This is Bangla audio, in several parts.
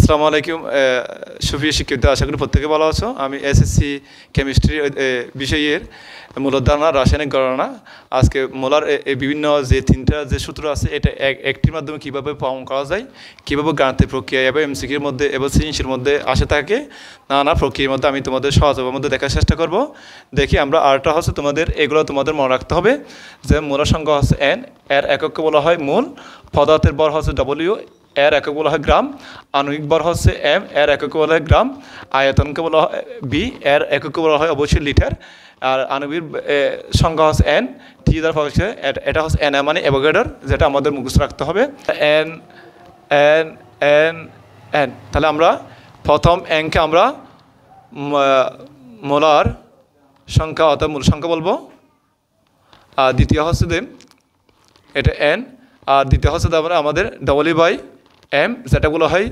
আসসালামু আলাইকুম সুপ্রিয় শিক্ষার্থী, আশা করি প্রত্যেকে ভালো আছো। আমি এসএসসি কেমিস্ট্রি বিষয়ের মূলর ধারণা, রাসায়নিক গণনা। আজকে মোলার বিভিন্ন যে তিনটা যে সূত্র আছে, এটা একটির মাধ্যমে কীভাবে প্রমাণ করা যায়, কীভাবে গাণিতিক প্রক্রিয়া এবং এমসিকিউর মধ্যে এবং সৃজনশীলের মধ্যে আসে থাকে, নানা প্রক্রিয়ার মধ্যে আমি তোমাদের সহজভাবের মধ্যে দেখার চেষ্টা করব। দেখি আমরা আরটা হচ্ছে এগুলো তোমাদের মনে রাখতে হবে যে মোলার সংখ্যা হচ্ছে এন, এর এককে বলা হয় মোল, পদার্থের ভর হচ্ছে ডব্লিউ, এর একক বলা হয় গ্রাম, আণবিক ভর হচ্ছে এম, এর একক বলা হয় গ্রাম, আয়তনকে বলা হয় বি, এর এককে বলা হয় অবশ্যই লিটার, আর আণবিক সংখ্যা হচ্ছে এন, টি দ্বারা প্রকাশ করে, এটা হচ্ছে এন মানে অ্যাভোগাড্রো, যেটা আমাদের মুখস্থ রাখতে হবে। এন এন এন এন তাহলে আমরা প্রথম এনকে আমরা মোলার সংখ্যা অর্থাৎ মূল সংখ্যা বলবো, আর দ্বিতীয় হচ্ছে এটা এন, আর দ্বিতীয় হচ্ছে তারপরে আমাদের ডবল বাই এম, যেটা বলা হয়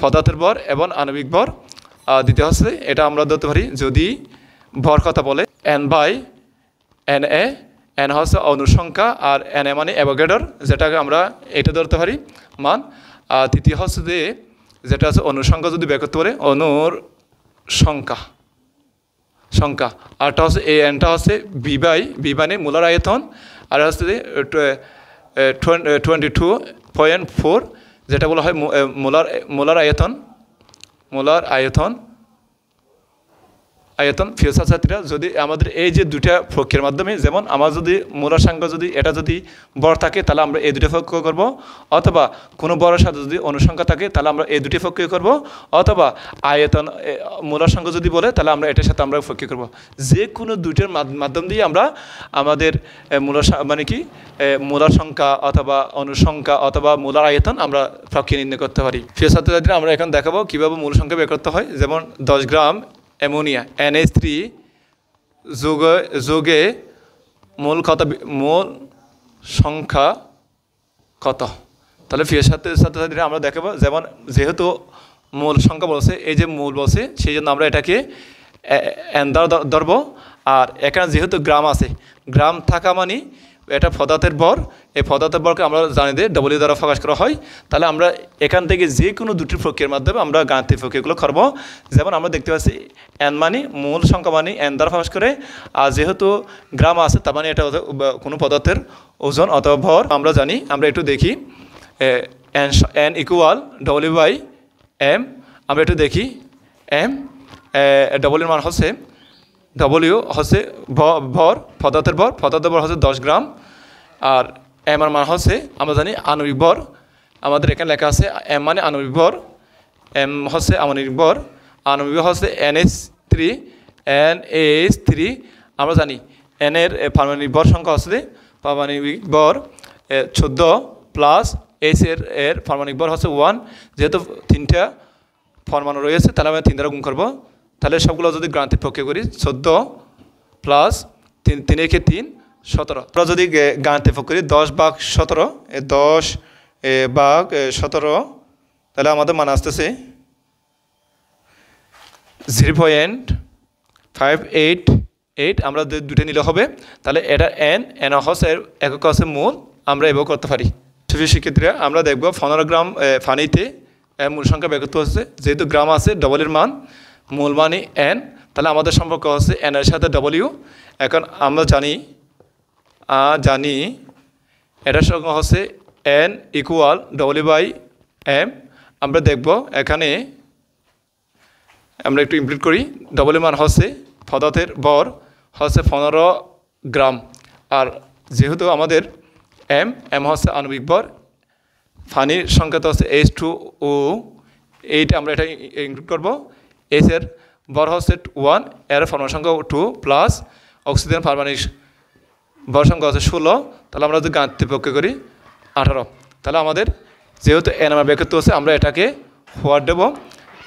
পদার্থের ভর এবং আণবিক ভর। আর দ্বিতীয় হচ্ছে এটা আমরা ধরতে পারি যদি ভর কথা বলে N by N A, N হচ্ছে অণুর সংখ্যা আর এন এ মানে অ্যাভোগাড্রো, যেটাকে আমরা এটা ধরতে পারি মান। আর তৃতীয় হচ্ছে যেটা আছে অণুর সংখ্যা যদি বের করতে পারে অণুর সংখ্যা। আরটা হচ্ছে এই এনটা হচ্ছে বি মানে মোলার আয়তন, আর হচ্ছে 22.4, যেটা বলা হয় মোলার আয়তন। প্রিয় ছাত্রীরা, যদি আমাদের এই যে দুটা প্রক্রিয়ার মাধ্যমে, যেমন আমার যদি মোলার সংখ্যা যদি এটা যদি বড় থাকে তাহলে আমরা এই দুটো প্রক্রিয়া করব, অথবা কোনো বড়ের সাথে যদি অনুসংখ্যা থাকে তাহলে আমরা এই দুটি প্রক্রিয়া করব, অথবা আয়তন মোলার সংখ্যা যদি বলে তাহলে আমরা এটার সাথে আমরা প্রক্রিয়া করব। যে কোনো দুইটার মাধ্যম দিয়ে আমরা আমাদের মোলার সংখ্যা অথবা অনুসংখ্যা অথবা মোলার আয়তন আমরা প্রক্রিয়া নির্ণয় করতে পারি। প্রিয় ছাত্রছাত্রীরা, আমরা এখন দেখাবো কীভাবে মূল সংখ্যা বের করতে হয়। যেমন 10 গ্রাম অ্যামোনিয়া NH3 যোগে মূল সংখ্যা কত? তাহলে প্রিয় ছাত্রছাত্রীরা আমরা দেখাবো, যেমন যেহেতু মূল সংখ্যা বলছে, এই যে মূল বলছে, সেই জন্য আমরা এটাকে এন দ্বারা ধরবো। আর এখানে যেহেতু গ্রাম আছে, গ্রাম থাকা মানে এটা পদার্থের ভর, এই পদার্থের ভরকে আমরা জানি যে ডব্লিউ দ্বারা প্রকাশ করা হয়। তাহলে আমরা এখান থেকে যে কোনো দুটি প্রক্রিয়ার মাধ্যমে আমরা গাণিতিক প্রক্রিয়াগুলো করবো। যেমন আমরা দেখতে পাচ্ছি এন মানে মূল সংখ্যা মানে এন দ্বারা প্রকাশ করে, আর যেহেতু গ্রাম আছে তার মানে এটা কোনো পদার্থের ওজন অথবা ভর আমরা জানি। আমরা একটু দেখি N equal W by M. আমরা একটু দেখি এম ডব্লিউর মান হচ্ছে ডব্লিউ হচ্ছে ভর, পদার্থের ভর হচ্ছে 10 গ্রাম, আর এম এর মান হচ্ছে আমরা জানি আণবিক ভর। আমাদের এখানে লেখা আছে এম মানে আণবিক ভর, এম হচ্ছে আণবিক ভর, আণবিক ভর হচ্ছে NH3। আমরা জানি এন এর পারমাণবিক ভর সংখ্যা হচ্ছে পারমাণবিক ভর 14 প্লাস এইচ এর পারমাণবিক ভর হচ্ছে 1। যেহেতু 3টা পরমাণু রয়েছে তাহলে আমরা 3 দ্বারা গুণ করবো। তাহলে সবগুলো যদি গাণিতিক প্রক্রিয়া করি 14 প্লাস 3 একে 3 17। আমরা যদি গাণিতিক প্রক্রিয়া 10 ভাগ 17, 10 ভাগ 17, তাহলে আমাদের মান আসতেছে 0.588। আমরা দুটো নিলে হবে। তাহলে এটা এন হচ্ছে একক হচ্ছে মূল, আমরা এভাবে করতে পারি। সুপ্রিয় শিক্ষার্থীরা, আমরা দেখব 15 গ্রাম পানিতে মূল সংখ্যা বের করতে হচ্ছে। যেহেতু গ্রাম আছে ডবলের মান, মূল মানে এন, তাহলে আমাদের সম্পর্ক হচ্ছে এন এর সাথে ডব্লিউ। এখন আমরা জানি এটার সংখ্যা হচ্ছে N equal W by M. আমরা দেখব এখানে আমরা একটু ইমপ্লিট করি। ডব্লিউ মান হচ্ছে পদার্থের ভর হচ্ছে 15 গ্রাম, আর যেহেতু আমাদের এম হচ্ছে আণবিক ভর, পানির সংখ্যা তো হচ্ছে H2O, এইটা আমরা এটা ইনক্লুড করবো। এইচ এর ভর হচ্ছে 1, এর পরমাণু সংখ্যা 2 প্লাস অক্সিজেন পারমাণবিক ভর সংখ্যা হচ্ছে 16। তাহলে আমরা যদি গাণিতিক প্রক্রিয়া করি 18। তাহলে আমাদের যেহেতু এন আমার বের করতে হচ্ছে, আমরা এটাকে হোয়াট দেবো।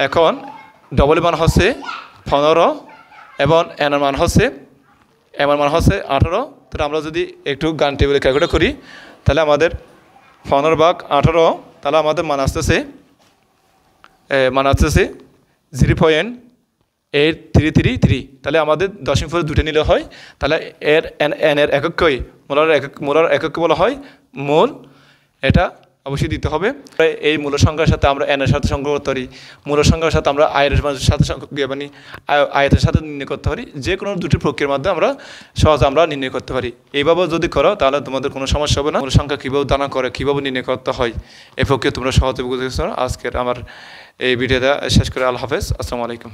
এখন ডবল মান হচ্ছে 15 এবং এন এর মান হচ্ছে 18। তাহলে আমরা যদি একটু গাণিতিক ক্যালকুলেট করি তাহলে আমাদের 15 ভাগ 18, তাহলে আমাদের মান আসতেছে 0.8333। তাহলে আমাদের দশমিক পরে দুটো নিলে হয়। তাহলে এন এর এককই মোলার এককে বলা হয় মোল, এটা অবশ্যই দিতে হবে। এই মূল সংখ্যার সাথে আমরা এনের সাথে সংখ্যা করতে পারি, মূল সংখ্যার সাথে আমরা আয়ের সাথে মানে আয়তের সাথে নির্ণয় করতে পারি। যে কোনো দুটি প্রক্রিয়ার মাধ্যমে আমরা সহজে আমরা নির্ণয় করতে পারি। এইভাবে যদি করো তাহলে তোমাদের কোনো সমস্যা হবে না। মূল সংখ্যা কীভাবে দানা করে, কীভাবে নির্ণয় করতে হয়, এই প্রক্রিয়া তোমরা সহজে বুঝতে পারছো। আজকের আমার এই ভিডিওটা শেষ করে আল্লাহ হাফেজ, আসসালামু আলাইকুম।